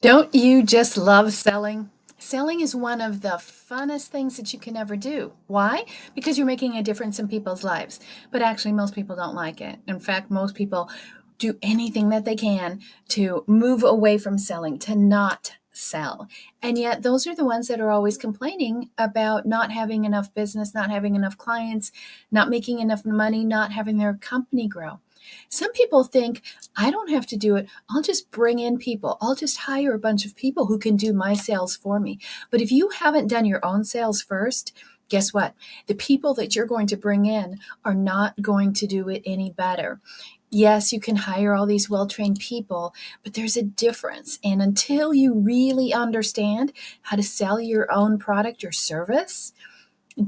Don't you just love selling? Selling is one of the funnest things that you can ever do. Why? Because you're making a difference in people's lives. But actually, most people don't like it. In fact, most people do anything that they can to move away from selling, to not sell. And yet, those are the ones that are always complaining about not having enough business, not having enough clients, not making enough money, not having their company grow. Some people think, I don't have to do it. I'll just bring in people. I'll just hire a bunch of people who can do my sales for me. But if you haven't done your own sales first, guess what? The people that you're going to bring in are not going to do it any better. Yes, you can hire all these well trained people, but there's a difference. And until you really understand how to sell your own product or service,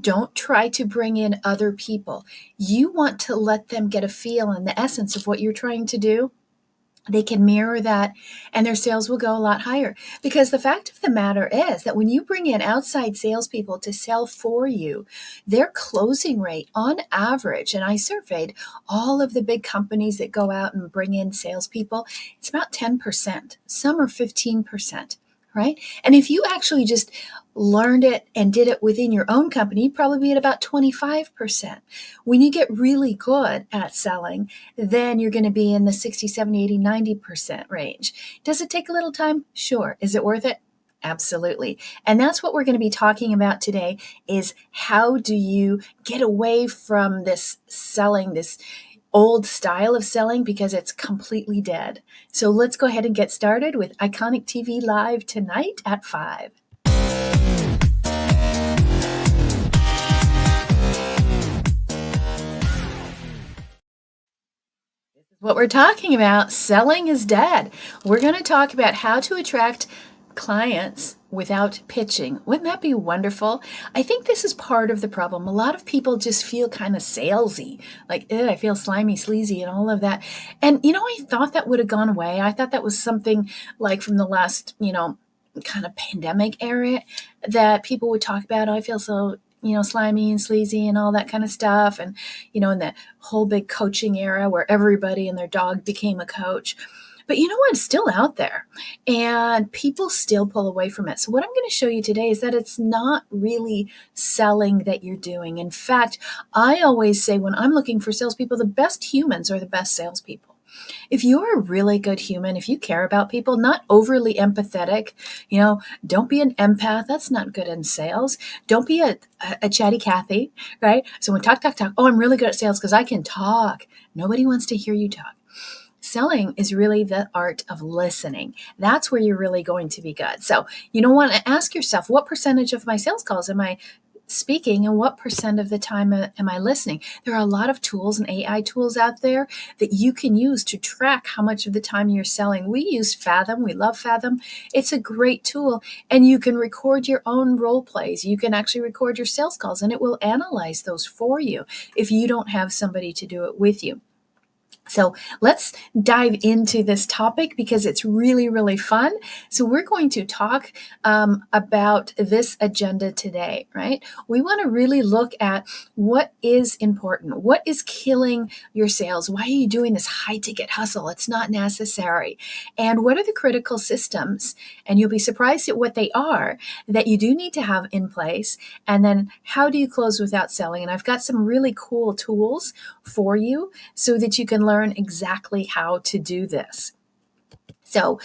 don't try to bring in other people. You want to let them get a feel and the essence of what you're trying to do. They can mirror that and their sales will go a lot higher. Because the fact of the matter is that when you bring in outside salespeople to sell for you, their closing rate on average, and I surveyed all of the big companies that go out and bring in salespeople, it's about 10%. Some are 15%. Right? And if you actually just learned it and did it within your own company, you'd probably be at about 25%. When you get really good at selling, then you're going to be in the 60, 70, 80, 90% range. Does it take a little time? Sure. Is it worth it? Absolutely. And that's what we're going to be talking about today is how do you get away from this selling, this old style of selling because it's completely dead. So let's go ahead and get started with Iconic TV Live tonight at 5. What we're talking about, selling is dead. We're going to talk about how to attract clients without pitching. Wouldn't that be wonderful? I think this is part of the problem. A lot of people just feel kind of salesy, like, I feel slimy, sleazy, and all of that. And, I thought that would have gone away. I thought that was something like from the last, kind of pandemic era that people would talk about. Oh, I feel so slimy and sleazy and all that kind of stuff. And, in that whole big coaching era where everybody and their dog became a coach. But you know what? It's still out there and people still pull away from it. So what I'm going to show you today is that it's not really selling that you're doing. In fact, I always say when I'm looking for salespeople, the best humans are the best salespeople. If you're a really good human, if you care about people, not overly empathetic, don't be an empath. That's not good in sales. Don't be a chatty Cathy, right? So when talk, oh, I'm really good at sales because I can talk. Nobody wants to hear you talk. Selling is really the art of listening. That's where you're really going to be good. So you don't want to ask yourself, what percentage of my sales calls am I speaking and what percent of the time am I listening? There are a lot of tools and AI tools out there that you can use to track how much of the time you're selling. We use Fathom. We love Fathom. It's a great tool and you can record your own role plays. You can actually record your sales calls and it will analyze those for you if you don't have somebody to do it with you. So let's dive into this topic because it's really, really fun. So we're going to talk about this agenda today, right? We want to really look at what is important. What is killing your sales? Why are you doing this high ticket hustle? It's not necessary. And what are the critical systems? And you'll be surprised at what they are that you do need to have in place. And then how do you close without selling? And I've got some really cool tools for you so that you can learn exactly how to do this. So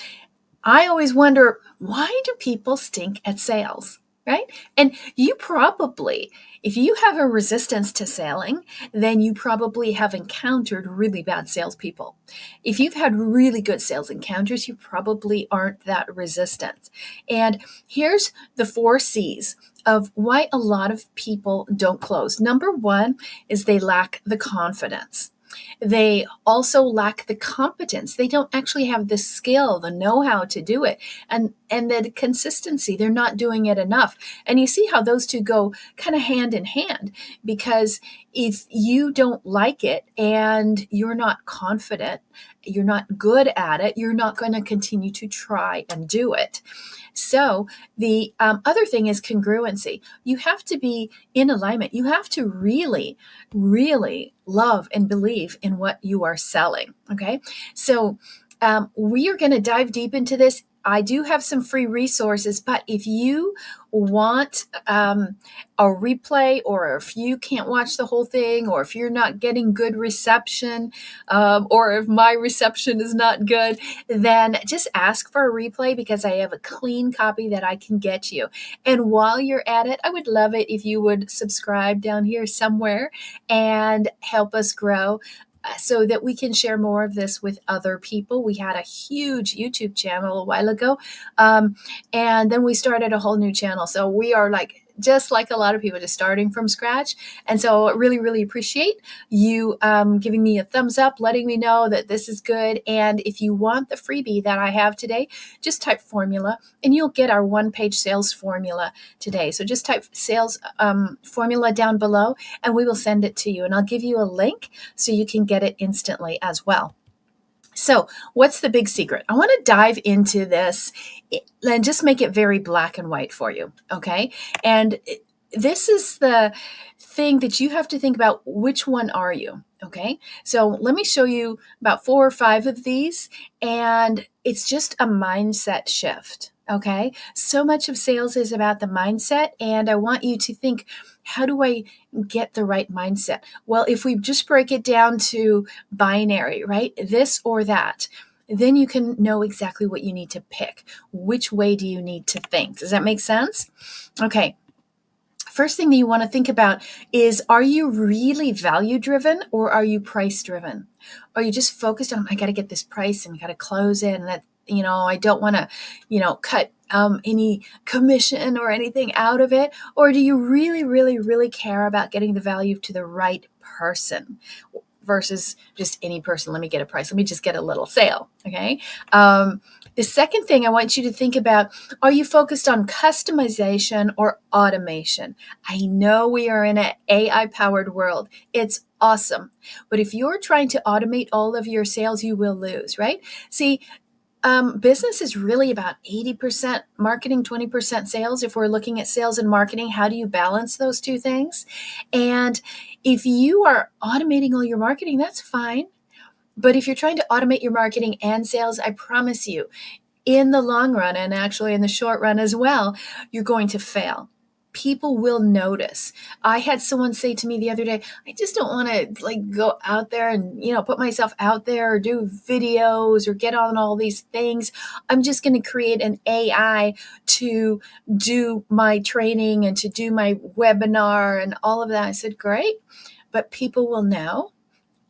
I always wonder, why do people stink at sales, right? And you probably, if you have a resistance to selling, then you probably have encountered really bad salespeople. If you've had really good sales encounters, you probably aren't that resistant. And here's the 4 C's of why a lot of people don't close. Number 1 is they lack the confidence. They also lack the competence. They don't actually have the skill, the know-how to do it, and the consistency. They're not doing it enough. And you see how those two go kind of hand in hand, because if you don't like it and you're not confident, you're not good at it, you're not going to continue to try and do it. So the other thing is congruency. You have to be in alignment. You have to really, really love and believe in what you are selling. Okay. So we are going to dive deep into this. I do have some free resources, but if you want a replay, or if you can't watch the whole thing, or if you're not getting good reception, or if my reception is not good, then just ask for a replay, because I have a clean copy that I can get you. And while you're at it, I would love it if you would subscribe down here somewhere and help us grow, so that we can share more of this with other people. We had a huge YouTube channel a while ago, and then we started a whole new channel. So we are just like a lot of people, just starting from scratch. And so I really, really appreciate you giving me a thumbs up, letting me know that this is good. And if you want the freebie that I have today, just type formula and you'll get our one-page sales formula today. So just type sales formula down below and we will send it to you. And I'll give you a link so you can get it instantly as well. So what's the big secret? I want to dive into this and just make it very black and white for you, okay? And this is the thing that you have to think about. Which one are you, okay? So let me show you about 4 or 5 of these, and it's just a mindset shift, okay? So much of sales is about the mindset, and I want you to think, how do I get the right mindset? Well, if we just break it down to binary, right? This or that, then you can know exactly what you need to pick. Which way do you need to think? Does that make sense? Okay. First thing that you want to think about is, are you really value driven or are you price driven? Are you just focused on, I got to get this price and got to close it, and that, I don't want to, cut any commission or anything out of it? Or do you really, really, really care about getting the value to the right person versus just any person? Let me get a price. Let me just get a little sale. Okay. The second thing I want you to think about, are you focused on customization or automation? I know we are in an AI-powered world. It's awesome. But if you're trying to automate all of your sales, you will lose, right? See, business is really about 80% marketing, 20% sales. If we're looking at sales and marketing, how do you balance those two things? And if you are automating all your marketing, that's fine. But if you're trying to automate your marketing and sales, I promise you, in the long run, and actually in the short run as well, you're going to fail. People will notice. I had someone say to me the other day, I just don't want to go out there and, put myself out there or do videos or get on all these things. I'm just going to create an AI to do my training and to do my webinar and all of that. I said, great, but people will know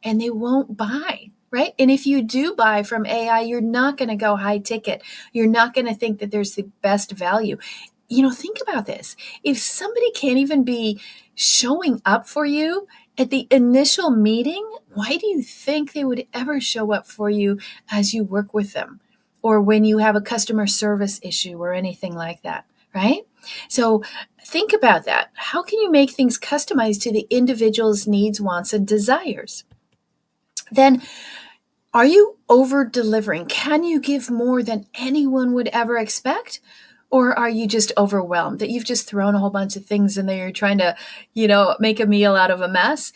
and they won't buy. Right? And if you do buy from AI, you're not going to go high ticket. You're not going to think that there's the best value. Think about this. If somebody can't even be showing up for you at the initial meeting, why do you think they would ever show up for you as you work with them, or when you have a customer service issue or anything like that, right? So think about that. How can you make things customized to the individual's needs, wants, and desires? Then, are you over delivering? Can you give more than anyone would ever expect? Or are you just overwhelmed that you've just thrown a whole bunch of things in there? You're trying to, make a meal out of a mess?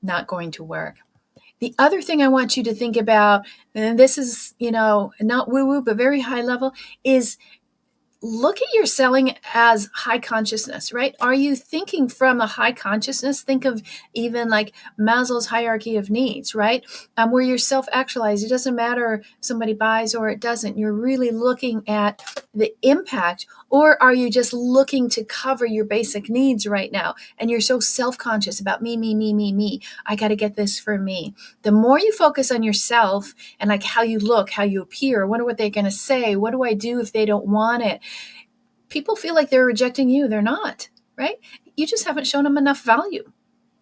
Not going to work. The other thing I want you to think about, and this is, not woo-woo, but very high level, is look at your selling as high consciousness, right? Are you thinking from a high consciousness? Think of even like Maslow's hierarchy of needs, right? Where you're self-actualized. It doesn't matter if somebody buys or it doesn't. You're really looking at the impact. Or are you just looking to cover your basic needs right now? And you're so self-conscious about me, me, me, me, me. I got to get this for me. The more you focus on yourself and like how you look, how you appear, I wonder what they're going to say. What do I do if they don't want it? People feel like they're rejecting you. They're not, right? You just haven't shown them enough value.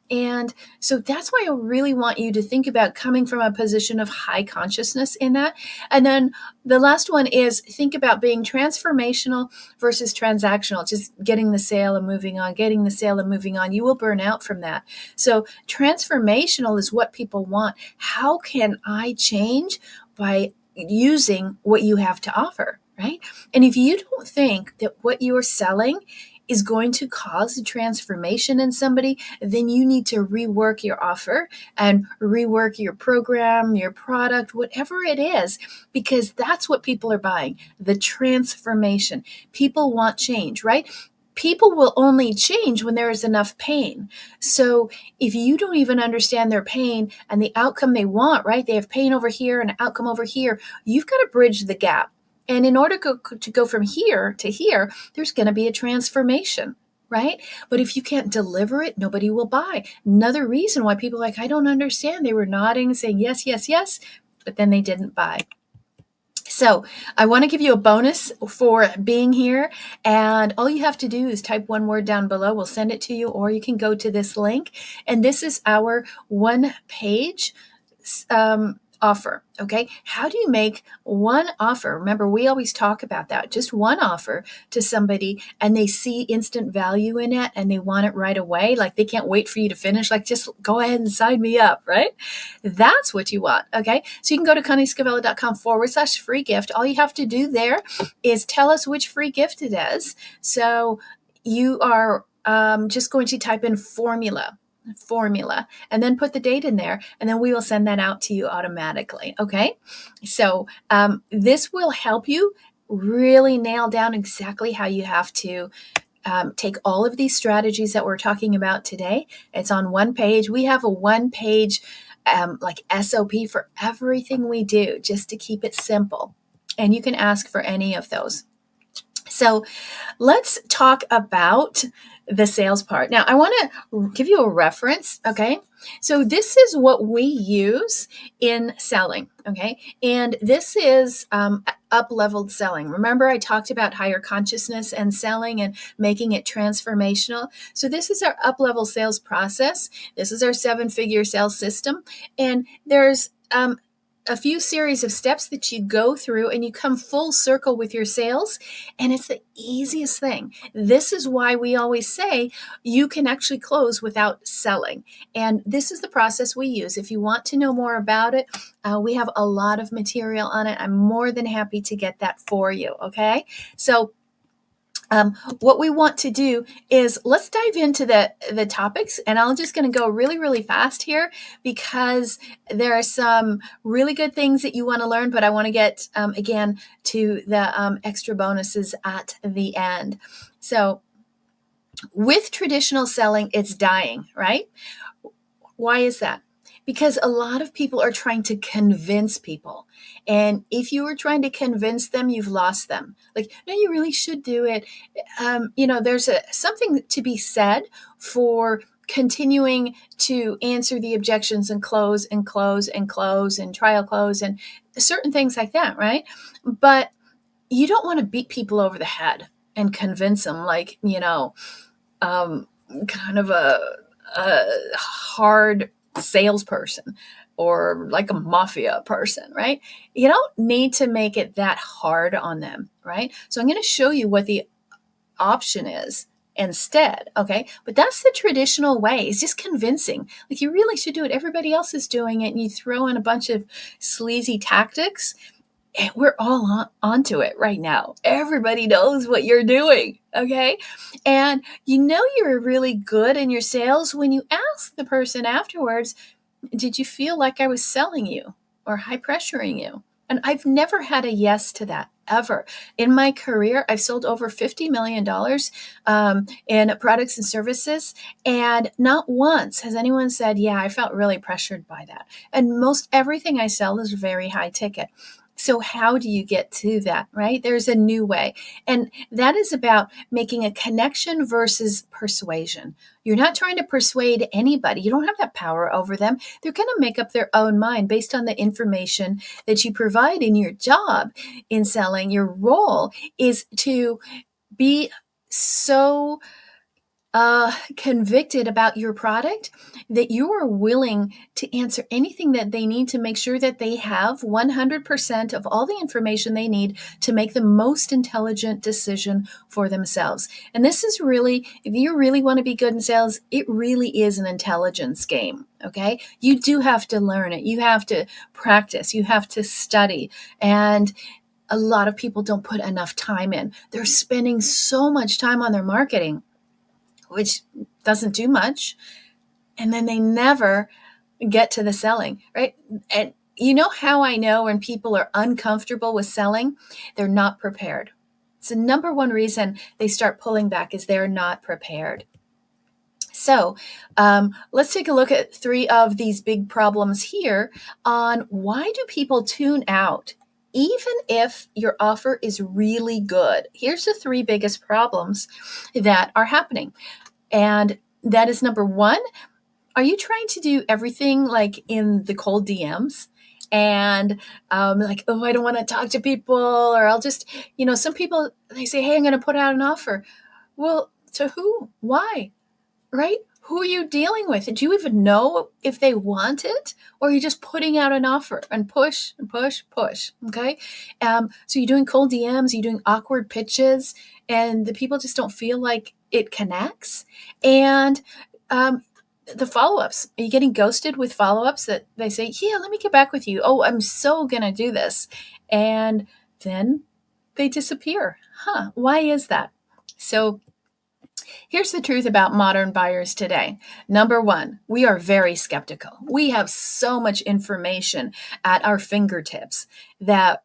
And so that's why I really want you to think about coming from a position of high consciousness in that. And then the last one is think about being transformational versus transactional, just getting the sale and moving on, getting the sale and moving on. You will burn out from that. So transformational is what people want. How can I change by using what you have to offer, right? And if you don't think that what you're selling is going to cause a transformation in somebody, then you need to rework your offer and rework your program, your product, whatever it is, because that's what people are buying, the transformation. People want change, right? People will only change when there is enough pain. So if you don't even understand their pain and the outcome they want, right? They have pain over here and an outcome over here. You've got to bridge the gap. And in order to go from here to here, there's going to be a transformation, right? But if you can't deliver it, nobody will buy. Another reason why people are like, I don't understand. They were nodding, saying yes, yes, yes, but then they didn't buy. So I want to give you a bonus for being here. And all you have to do is type one word down below. We'll send it to you, or you can go to this link. And this is our one-page offer. Okay. How do you make one offer? Remember, we always talk about that. Just one offer to somebody and they see instant value in it and they want it right away. Like they can't wait for you to finish. Like, just go ahead and sign me up, right? That's what you want. Okay. So you can go to ConnieScavella.com/free gift. All you have to do there is tell us which free gift it is. So you are just going to type in formula, and then put the date in there, and then we will send that out to you automatically. Okay. So this will help you really nail down exactly how you have to take all of these strategies that we're talking about today. It's on one page. We have a one-page like SOP for everything we do, just to keep it simple. And you can ask for any of those. So let's talk about the sales part. Now, I want to give you a reference, okay? So this is what we use in selling, okay? And this is up-leveled selling. Remember, I talked about higher consciousness and selling and making it transformational. So this is our up-level sales process. This is our 7-figure sales system. And there's a few series of steps that you go through and you come full circle with your sales. And it's the easiest thing. This is why we always say you can actually close without selling. And this is the process we use. If you want to know more about it, we have a lot of material on it. I'm more than happy to get that for you. Okay. So what we want to do is let's dive into the topics, and I'm just going to go really, really fast here because there are some really good things that you want to learn, but I want to get, again, to the extra bonuses at the end. So with traditional selling, it's dying, right? Why is that? Because a lot of people are trying to convince people. And if you are trying to convince them, you've lost them. Like, no, you really should do it. There's something to be said for continuing to answer the objections and close and close and close and trial close and certain things like that, right? But you don't want to beat people over the head and convince them like, kind of a hard salesperson or like a mafia person, right? You don't need to make it that hard on them, right? So I'm going to show you what the option is instead, okay? But that's the traditional way, is just convincing. Like, you really should do it. Everybody else is doing it, and you throw in a bunch of sleazy tactics. And we're all onto it right now. Everybody knows what you're doing, okay? And you know you're really good in your sales when you ask the person afterwards, did you feel like I was selling you or high pressuring you? And I've never had a yes to that, ever. In my career, I've sold over $50 million in products and services, and not once has anyone said, yeah, I felt really pressured by that. And most everything I sell is very high ticket. So how do you get to that, right? There's a new way. And that is about making a connection versus persuasion. You're not trying to persuade anybody. You don't have that power over them. They're going to make up their own mind based on the information that you provide in your job in selling. Your role is to be so convicted about your product that you are willing to answer anything that they need to make sure that they have 100% of all the information they need to make the most intelligent decision for themselves. And this is really, if you really want to be good in sales, it really is an intelligence game. Okay. You do have to learn it. You have to practice. You have to study. And a lot of people don't put enough time in. They're spending so much time on their marketing, which doesn't do much. And then they never get to the selling, right? And you know how I know when people are uncomfortable with selling? They're not prepared. It's the number one reason they start pulling back is they're not prepared. So let's take a look at three of these big problems here on why do people tune out even if your offer is really good. Here's the three biggest problems that are happening. And that is number one, are you trying to do everything like in the cold DMs? And like, oh, I don't want to talk to people, or I'll just, some people, they say, hey, I'm going to put out an offer. Well, to who? Why? Right? Who are you dealing with? Do you even know if they want it? Or are you just putting out an offer and push and push, push? Okay. So you're doing cold DMs, you're doing awkward pitches, and the people just don't feel like it connects. And the follow-ups, are you getting ghosted with follow-ups that they say, yeah, let me get back with you. Oh, I'm so going to do this. And then they disappear. Why is that? So here's the truth about modern buyers today. Number one, we are very skeptical. We have so much information at our fingertips that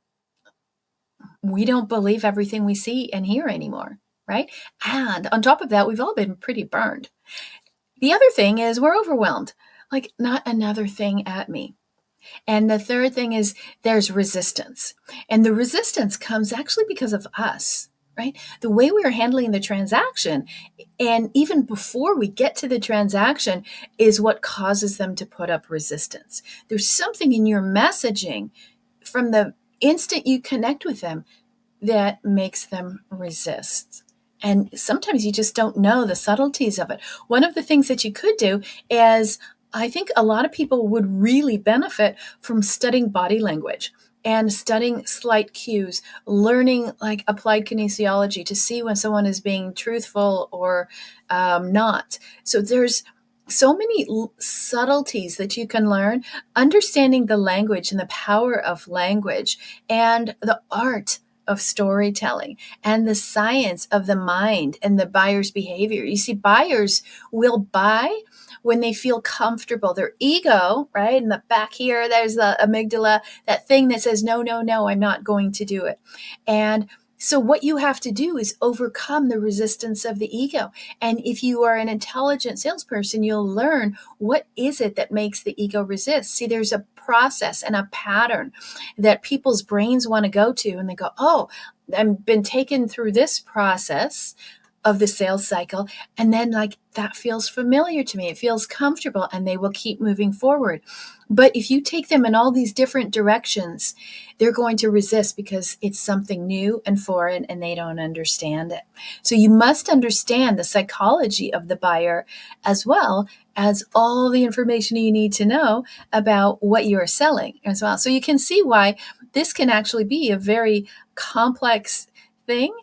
we don't believe everything we see and hear anymore, right? And on top of that, we've all been pretty burned. The other thing is we're overwhelmed. Like, not another thing at me. And the third thing is there's resistance. And the resistance comes actually because of us, right? The way we are handling the transaction, and even before we get to the transaction, is what causes them to put up resistance. There's something in your messaging from the instant you connect with them that makes them resist. And sometimes you just don't know the subtleties of it. One of the things that you could do is, I think a lot of people would really benefit from studying body language and studying slight cues, learning like applied kinesiology to see when someone is being truthful or not. So there's so many subtleties that you can learn, understanding the language and the power of language and the art of storytelling and the science of the mind and the buyer's behavior. You see, buyers will buy when they feel comfortable. Their ego, right, in the back here, there's the amygdala, that thing that says, no, no, no, I'm not going to do it. And so what you have to do is overcome the resistance of the ego. And if you are an intelligent salesperson, you'll learn what is it that makes the ego resist. See, there's a process and a pattern that people's brains want to go to, and they go, oh, I've been taken through this process of the sales cycle, and then like that feels familiar to me, it feels comfortable, and they will keep moving forward. But if you take them in all these different directions, they're going to resist because it's something new and foreign and they don't understand it. So you must understand the psychology of the buyer as well as all the information you need to know about what you're selling as well. So you can see why this can actually be a very complex thing.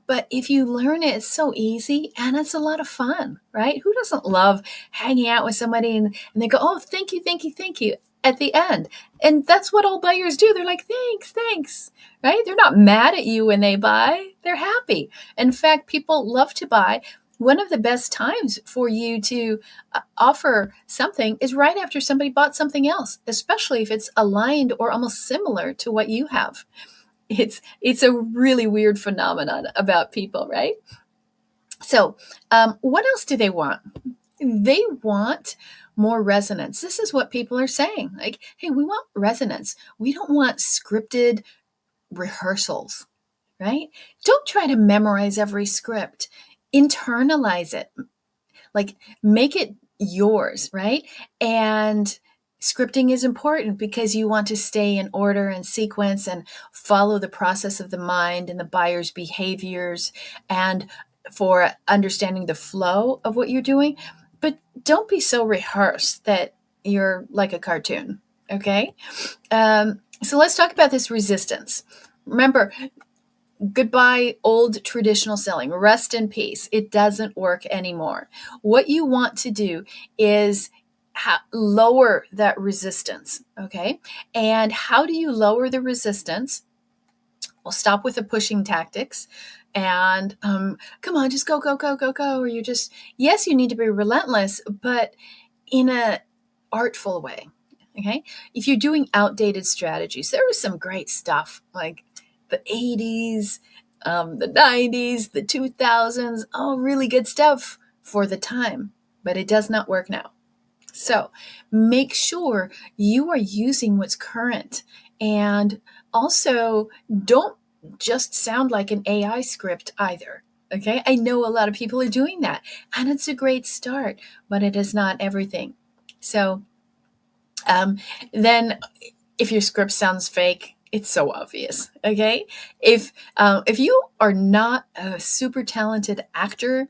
But if you learn it, it's so easy and it's a lot of fun, right? Who doesn't love hanging out with somebody and they go, oh, thank you, thank you, thank you at the end. And that's what all buyers do. They're like, thanks, thanks, right? They're not mad at you when they buy. They're happy. In fact, people love to buy. One of the best times for you to offer something is right after somebody bought something else, especially if it's aligned or almost similar to what you have. It's a really weird phenomenon about people, right? So what else do they want? They want more resonance. This is what people are saying. Like, hey, we want resonance. We don't want scripted rehearsals, right? Don't try to memorize every script. Internalize it. Like, make it yours, right? And scripting is important because you want to stay in order and sequence and follow the process of the mind and the buyer's behaviors and for understanding the flow of what you're doing. But don't be so rehearsed that you're like a cartoon, okay? So let's talk about this resistance. Remember, goodbye, old traditional selling. Rest in peace. It doesn't work anymore. What you want to do is lower that resistance, okay? And how do you lower the resistance? We'll stop with the pushing tactics and come on, just go, go, go, go, go. Or you just, yes, you need to be relentless, but in a artful way. Okay. If you're doing outdated strategies, there was some great stuff like the 80s, the 90s, the 2000s, all really good stuff for the time, but it does not work now. So make sure you are using what's current, and also don't just sound like an AI script either. Okay. I know a lot of people are doing that, and it's a great start, but it is not everything. So um, then if your script sounds fake, it's so obvious. Okay. If you are not a super talented actor,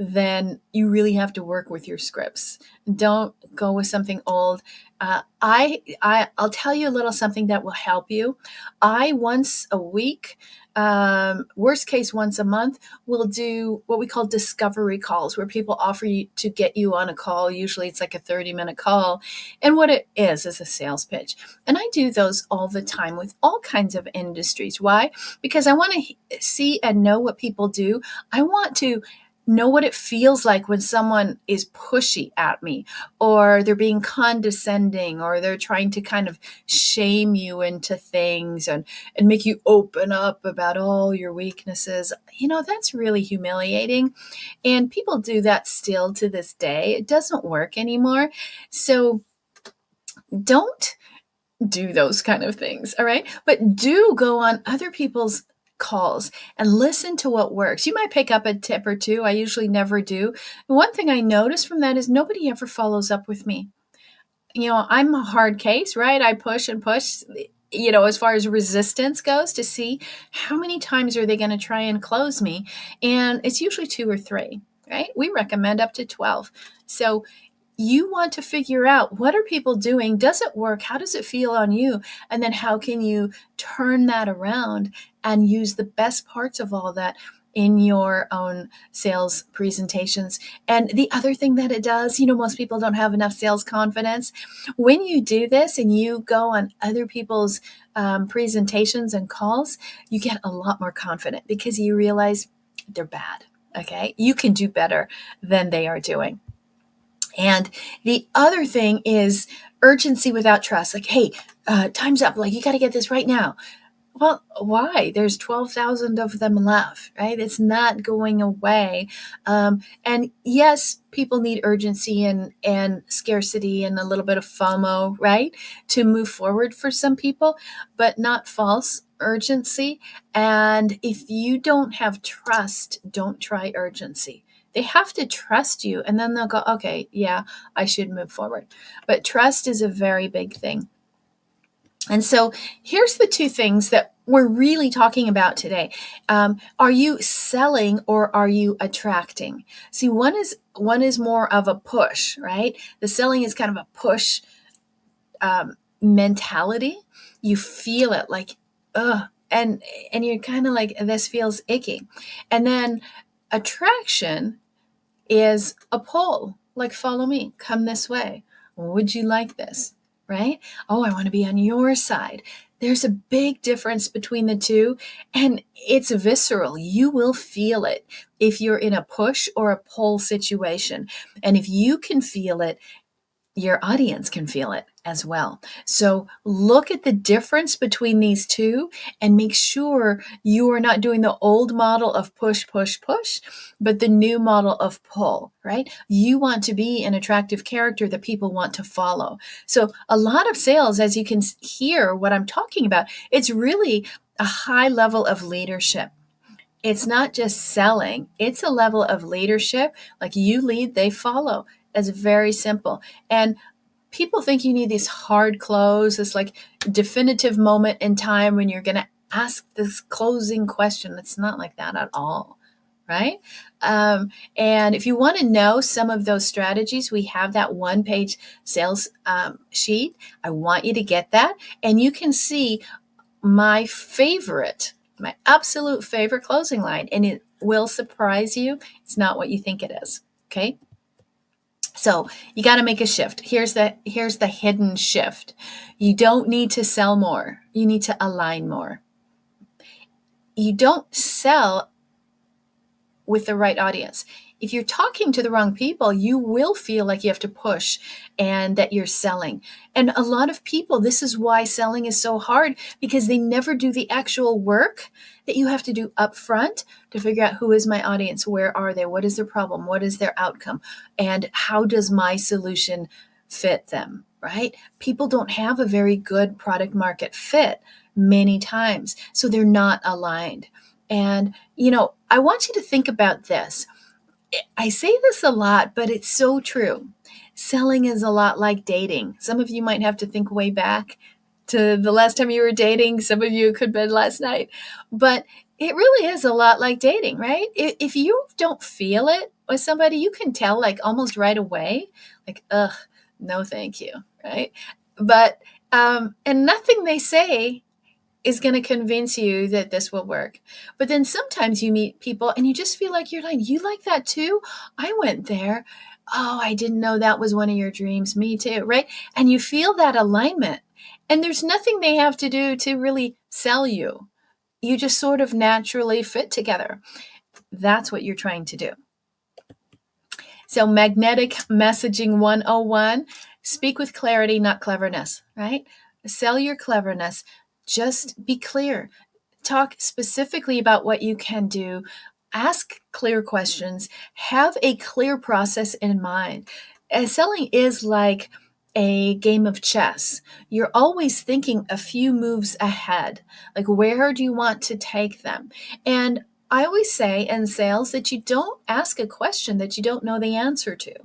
then you really have to work with your scripts. Don't go with something old. I'll tell you a little something that will help you. I once a week, worst case once a month, will do what we call discovery calls, where people offer you to get you on a call. Usually it's like a 30-minute call, and what it is a sales pitch. And I do those all the time with all kinds of industries. Why? Because I want to see and know what people do. I want to know what it feels like when someone is pushy at me, or they're being condescending, or they're trying to kind of shame you into things and make you open up about all your weaknesses. That's really humiliating. And people do that still to this day. It doesn't work anymore. So don't do those kind of things. All right. But do go on other people's calls and listen to what works. You might pick up a tip or two. I usually never do. One thing I notice from that is nobody ever follows up with me. I'm a hard case, right? I push and push, as far as resistance goes, to see how many times are they going to try and close me. And it's usually 2 or 3, right? We recommend up to 12. So you want to figure out, what are people doing? Does it work? How does it feel on you? And then how can you turn that around and use the best parts of all that in your own sales presentations? And the other thing that it does, most people don't have enough sales confidence. When you do this and you go on other people's presentations and calls, you get a lot more confident because you realize they're bad. Okay. You can do better than they are doing. And the other thing is urgency without trust. Like, hey, time's up. Like, you got to get this right now. Well, why? There's 12,000 of them left, right? It's not going away. And yes, people need urgency and scarcity and a little bit of FOMO, right? To move forward for some people, but not false urgency. And if you don't have trust, don't try urgency. They have to trust you, and then they'll go, okay, yeah, I should move forward. But trust is a very big thing. And so here's the 2 things that we're really talking about today. Are you selling or are you attracting? See, one is more of a push, right? The selling is kind of a push mentality. You feel it like, ugh, and you're kind of like, this feels icky. And then attraction is a pull, like, follow me, come this way. Would you like this? Right? Oh, I want to be on your side. There's a big difference between the two, and it's visceral. You will feel it if you're in a push or a pull situation. And if you can feel it, your audience can feel it as well. So look at the difference between these two and make sure you are not doing the old model of push, push, push, but the new model of pull, right? You want to be an attractive character that people want to follow. So a lot of sales, as you can hear what I'm talking about, it's really a high level of leadership. It's not just selling, it's a level of leadership. Like, you lead, they follow. It's very simple. And people think you need these hard close, this like definitive moment in time when you're going to ask this closing question. It's not like that at all, right? And if you want to know some of those strategies, we have that 1-page sales sheet. I want you to get that. And you can see my absolute favorite closing line, and it will surprise you. It's not what you think it is. Okay. So you got to make a shift. Here's the hidden shift. You don't need to sell more. You need to align more. you don't sell with the right audience. If you're talking to the wrong people, you will feel like you have to push and that you're selling. And a lot of people, this is why selling is so hard, because they never do the actual work that you have to do up front to figure out who is my audience, where are they, what is their problem, what is their outcome, and how does my solution fit them, right? People don't have a very good product market fit many times, so they're not aligned. And, I want you to think about this. I say this a lot, but it's so true. Selling is a lot like dating. Some of you might have to think way back to the last time you were dating. Some of you could have been last night. But it really is a lot like dating, right? If you don't feel it with somebody, you can tell like almost right away, like, ugh, no, thank you, right? But, and nothing they say is going to convince you that this will work. But then sometimes you meet people and you just feel like you're like, you like that too? I went there. Oh, I didn't know that was one of your dreams. Me too, right? And you feel that alignment. And there's nothing they have to do to really sell you. You just sort of naturally fit together. That's what you're trying to do. So, magnetic messaging 101, speak with clarity, not cleverness, right? Sell your cleverness. Just be clear. Talk specifically about what you can do. Ask clear questions. Have a clear process in mind. Selling is like a game of chess. You're always thinking a few moves ahead. Like, where do you want to take them? And I always say in sales that you don't ask a question that you don't know the answer to.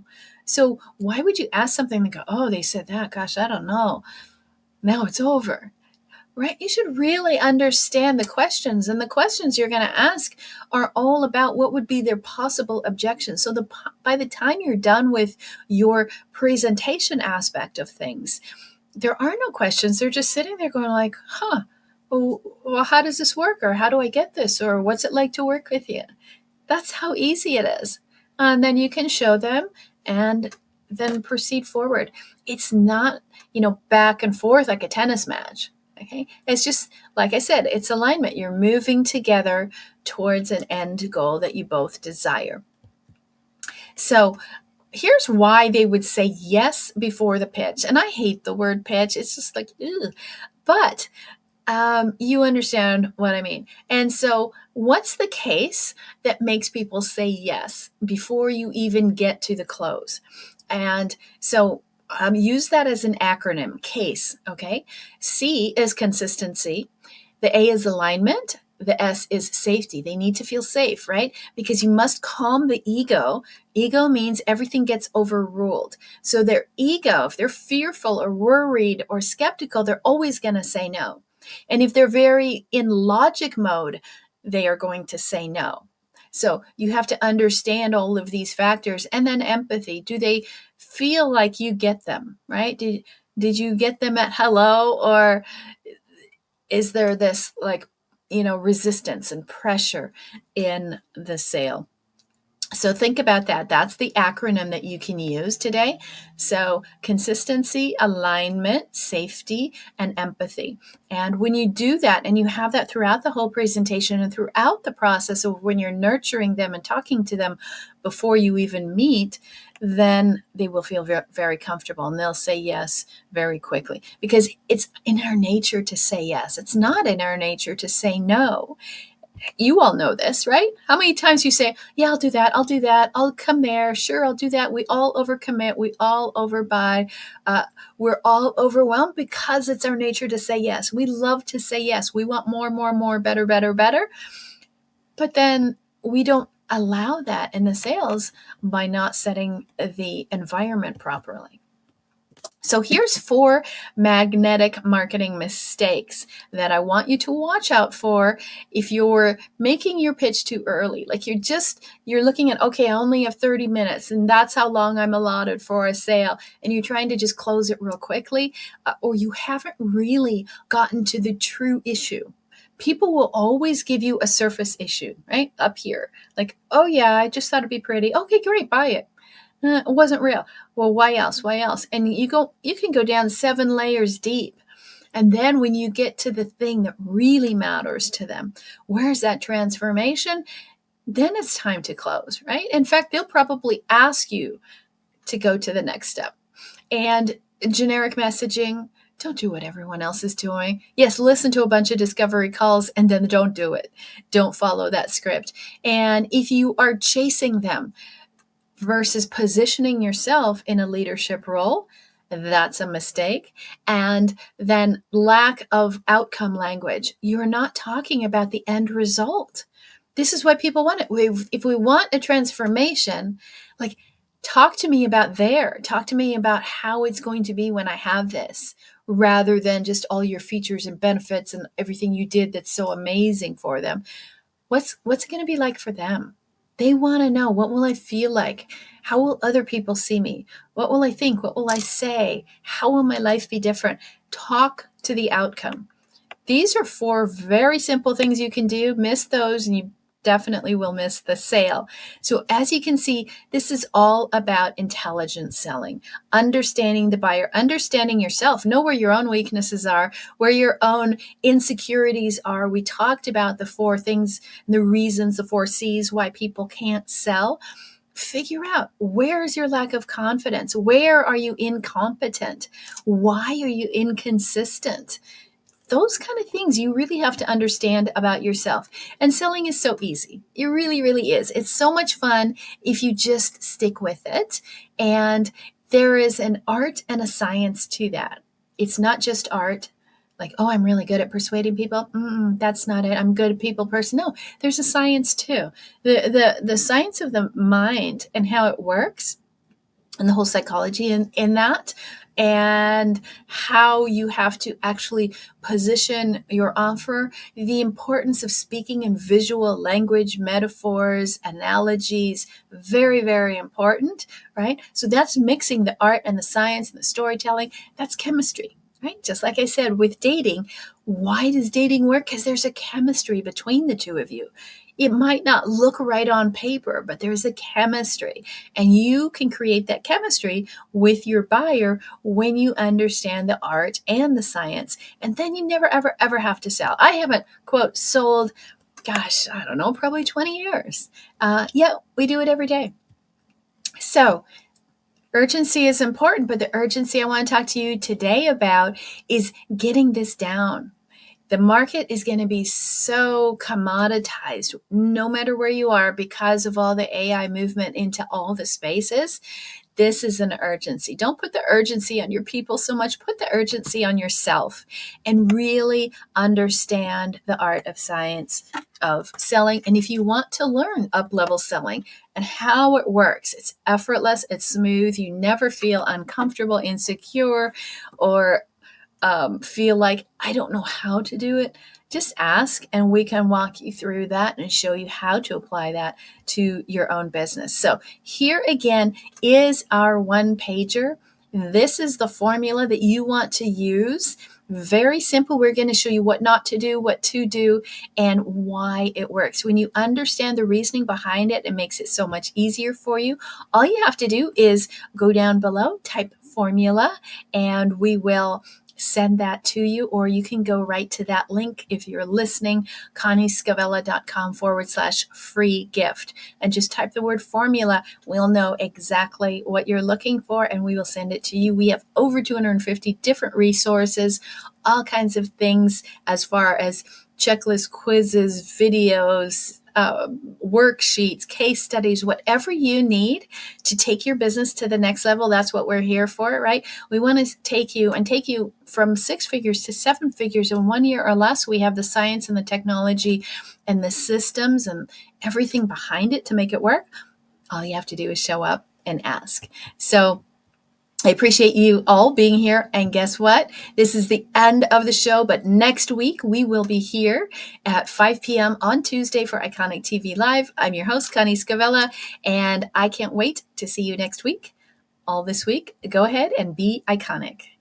So why would you ask something and go, oh, they said that? Gosh, I don't know. Now it's over. Right? You should really understand the questions, and the questions you're going to ask are all about what would be their possible objections. So by the time you're done with your presentation aspect of things, there are no questions. They're just sitting there going like, well, how does this work? Or how do I get this? Or what's it like to work with you? That's how easy it is. And then you can show them and then proceed forward. It's not, back and forth like a tennis match. Okay. It's just, like I said, it's alignment. You're moving together towards an end goal that you both desire. So here's why they would say yes before the pitch. And I hate the word pitch. It's just like, ugh. But you understand what I mean. And so what's the case that makes people say yes before you even get to the close? And so use that as an acronym, CASE, okay? C is consistency. The A is alignment. The S is safety. They need to feel safe, right? Because you must calm the ego. Ego means everything gets overruled. So their ego, if they're fearful or worried or skeptical, they're always going to say no. And if they're very in logic mode, they are going to say no. So you have to understand all of these factors. And then empathy. Do they feel like you get them, right? Did you get them at hello? Or is there this resistance and pressure in the sale? So think about that. That's the acronym that you can use today. So consistency, alignment, safety, and empathy. And when you do that and you have that throughout the whole presentation and throughout the process of when you're nurturing them and talking to them before you even meet, then they will feel very, very comfortable and they'll say yes very quickly, because it's in our nature to say yes. It's not in our nature to say no. You all know this, right? How many times you say, yeah, I'll do that. I'll come there. Sure, I'll do that. We all overcommit. We all overbuy. We're all overwhelmed because it's our nature to say yes. We love to say yes. We want more, more, more, better, better, better. But then we don't allow that in the sales by not setting the environment properly. So here's 4 magnetic marketing mistakes that I want you to watch out for if you're making your pitch too early. Like you're looking at, okay, I only have 30 minutes and that's how long I'm allotted for a sale. And you're trying to just close it real quickly, or you haven't really gotten to the true issue. People will always give you a surface issue, right? Up here. Like, oh yeah, I just thought it'd be pretty. Okay, great, buy it. It wasn't real. Well, why else? Why else? And you can go down 7 layers deep. And then when you get to the thing that really matters to them, where's that transformation? Then it's time to close, right? In fact, they'll probably ask you to go to the next step. And generic messaging, don't do what everyone else is doing. Yes, listen to a bunch of discovery calls and then don't do it. Don't follow that script. And if you are chasing them versus positioning yourself in a leadership role, that's a mistake. And then lack of outcome language. You're not talking about the end result. This is what people want. If we want a transformation, like, talk to me about talk to me about how it's going to be when I have this, rather than just all your features and benefits and everything you did that's so amazing for them. What's it going to be like for them? They want to know, what will I feel like? How will other people see me? What will I think? What will I say? How will my life be different? Talk to the outcome. These are 4 very simple things you can do. Miss those and you definitely will miss the sale. So as you can see, this is all about intelligent selling, understanding the buyer, understanding yourself, know where your own weaknesses are, where your own insecurities are. We talked about the 4 things, the reasons, the 4 C's why people can't sell. Figure out, where is your lack of confidence? Where are you incompetent? Why are you inconsistent? Those kind of things you really have to understand about yourself. And selling is so easy. It really, really is. It's so much fun if you just stick with it. And there is an art and a science to that. It's not just art, like, oh, I'm really good at persuading people. That's not it. I'm good at people person. No, there's a science too. The science of the mind and how it works, and the whole psychology in that, and how you have to actually position your offer, the importance of speaking in visual language, metaphors, analogies, very, very important, right? So that's mixing the art and the science and the storytelling. That's chemistry, right? Just like I said with dating, why does dating work? Because there's a chemistry between the two of you. It might not look right on paper, but there's a chemistry, and you can create that chemistry with your buyer when you understand the art and the science, and then you never, ever, ever have to sell. I haven't, quote, sold, gosh, I don't know, probably 20 years. Yeah, we do it every day. So urgency is important, but the urgency I want to talk to you today about is getting this down. The market is going to be so commoditized, no matter where you are, because of all the AI movement into all the spaces. This is an urgency. Don't put the urgency on your people so much. Put the urgency on yourself and really understand the art of science of selling. And if you want to learn up-level selling and how it works, it's effortless, it's smooth. You never feel uncomfortable, insecure, or feel like, I don't know how to do it. Just ask and we can walk you through that and show you how to apply that to your own business. So here again is our 1-pager. This is the formula that you want to use. Very simple. We're going to show you what not to do, what to do, and why it works. When you understand the reasoning behind it, it makes it so much easier for you. All you have to do is go down below, type formula, and we will send that to you, or you can go right to that link if you're listening, ConnieScavella.com/free gift, and just type the word formula. We'll know exactly what you're looking for and we will send it to you. We have over 250 different resources, all kinds of things as far as checklists, quizzes, videos, worksheets, case studies, whatever you need to take your business to the next level. That's what we're here for, right? We want to take you from 6 figures to 7 figures in 1 year or less. We have the science and the technology and the systems and everything behind it to make it work. All you have to do is show up and ask. So I appreciate you all being here. And guess what? This is the end of the show. But next week, we will be here at 5 p.m. on Tuesday for Iconic TV Live. I'm your host, Connie Scavella, and I can't wait to see you next week. All this week, go ahead and be iconic.